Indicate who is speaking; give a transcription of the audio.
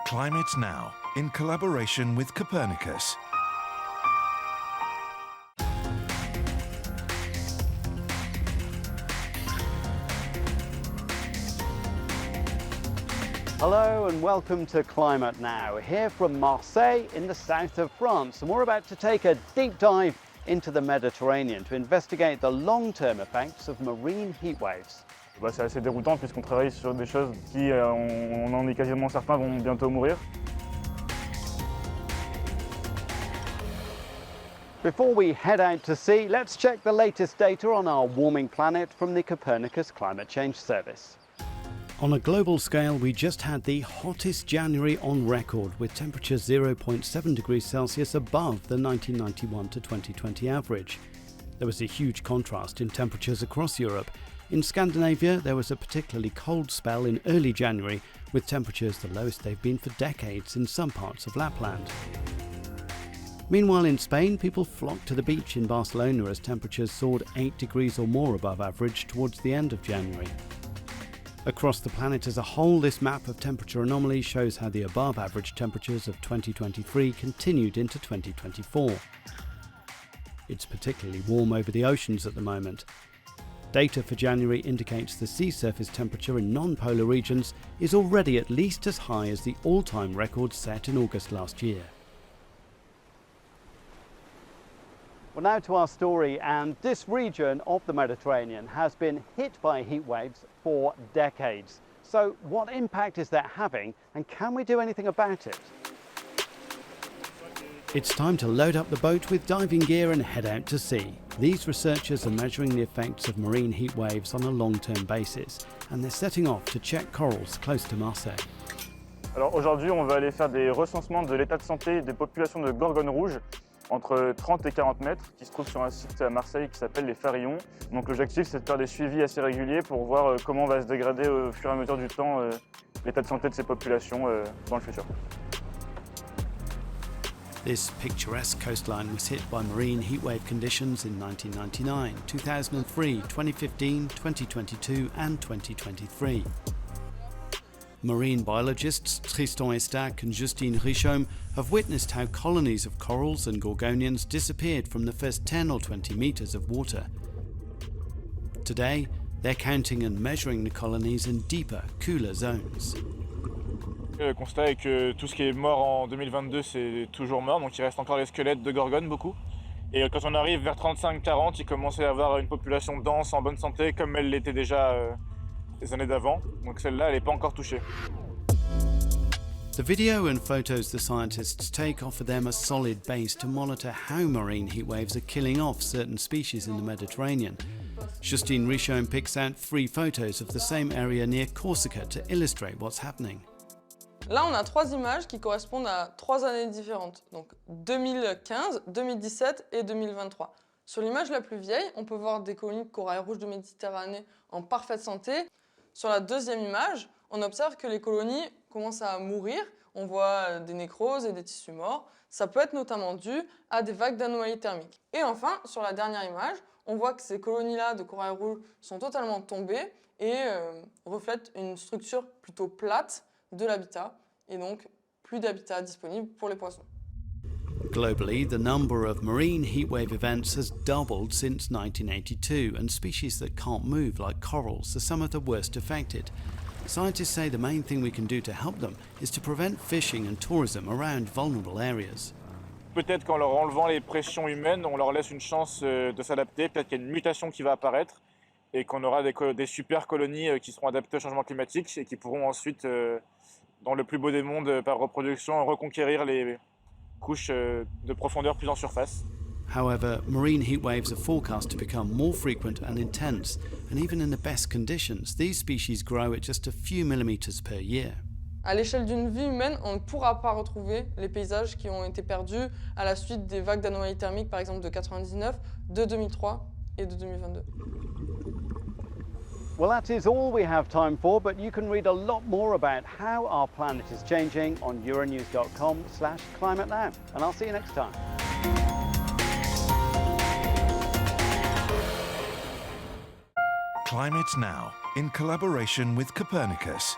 Speaker 1: Climate Now, in collaboration with Copernicus.
Speaker 2: Hello and welcome to Climate Now, here from Marseille in the south of France, and we're about to take a deep dive into the Mediterranean to investigate the long-term effects of marine heat waves.
Speaker 3: C'est assez déroutant puisqu'on travaille sur des choses qui, on en est quasiment certains, vont bientôt mourir.
Speaker 2: Before we head out to sea, let's check the latest data on our warming planet from the Copernicus Climate Change Service.
Speaker 4: On a global scale, we just had the hottest January on record, with temperatures 0.7 degrees Celsius above the 1991 to 2020 average. There was a huge contrast in temperatures across Europe. In Scandinavia, there was a particularly cold spell in early January, with temperatures the lowest they've been for decades in some parts of Lapland. Meanwhile, in Spain, people flocked to the beach in Barcelona as temperatures soared 8 degrees or more above average towards the end of January. Across the planet as a whole, this map of temperature anomalies shows how the above-average temperatures of 2023 continued into 2024. It's particularly warm over the oceans at the moment. Data for January indicates the sea surface temperature in non-polar regions is already at least as high as the all-time record set in August last year.
Speaker 2: Well, now to our story, and this region of the Mediterranean has been hit by heat waves for decades. So what impact is that having, and can we do anything about it?
Speaker 4: It's time to load up the boat with diving gear and head out to sea. These researchers are measuring the effects of marine heat waves on a long-term basis, and they're setting off to check corals close to Marseille.
Speaker 3: Alors aujourd'hui, on va aller faire des recensements de l'état de santé des populations de gorgones rouges entre 30 et 40 mètres, qui se trouvent sur un site à Marseille qui s'appelle les Farillons. Donc l'objectif, c'est de faire des suivis assez réguliers pour voir comment va se dégrader au fur et à mesure du temps l'état de santé de ces populations dans le futur.
Speaker 4: This picturesque coastline was hit by marine heatwave conditions in 1999, 2003, 2015, 2022 and 2023. Marine biologists Tristan Estac and Justine Richaume have witnessed how colonies of corals and gorgonians disappeared from the first 10 or 20 metres of water. Today, they're counting and measuring the colonies in deeper, cooler zones.
Speaker 3: Le constat est que tout ce qui est mort en 2022, c'est toujours mort, donc il reste encore les squelettes de gorgones, beaucoup. Et quand on arrive vers 35-40, il commence à y avoir une population dense, en bonne santé, comme elle l'était déjà les années d'avant. Donc celle-là, elle n'est pas encore touchée.
Speaker 4: The video and photos the scientists take offer them a solid base to monitor how marine heatwaves are killing off certain species in the Mediterranean. Justine Richaume picks out 3 photos of the same area near Corsica to illustrate what's happening.
Speaker 5: Là, on a 3 images qui correspondent à 3 années différentes, donc 2015, 2017 et 2023. Sur l'image la plus vieille, on peut voir des colonies de corail rouge de Méditerranée en parfaite santé. Sur la deuxième image, on observe que les colonies commencent à mourir. On voit des nécroses et des tissus morts. Ça peut être notamment dû à des vagues d'anomalies thermiques. Et enfin, sur la dernière image, on voit que ces colonies-là de corail rouge sont totalement tombées et reflètent une structure plutôt plate de l'habitat, et donc plus d'habitat disponible pour les poissons.
Speaker 4: Globally, the number of marine heatwave events has doubled since 1982, and species that can't move, like corals, are some of the worst affected. Scientists say the main thing we can do to help them is to prevent fishing and tourism around vulnerable areas.
Speaker 3: Peut-être qu'en leur enlevant les pressions humaines, on leur laisse une chance de s'adapter, peut-être qu'il y a une mutation qui va apparaître, et qu'on aura des super colonies qui seront adaptées au changement climatique et qui pourront ensuite, dans le plus beau des mondes, par reproduction, reconquérir les couches de profondeur plus en surface.
Speaker 4: However, marine heatwaves are forecast to become more frequent and intense, and even in the best conditions, these species grow at just a few millimeters per year.
Speaker 5: À l'échelle d'une vie humaine, on ne pourra pas retrouver les paysages qui ont été perdus à la suite des vagues d'anomalies thermiques, par exemple de 99, de 2003 et de 2022.
Speaker 2: Well, that is all we have time for, but you can read a lot more about how our planet is changing on euronews.com/climatenow. And I'll see you next time.
Speaker 1: Climate Now, in collaboration with Copernicus.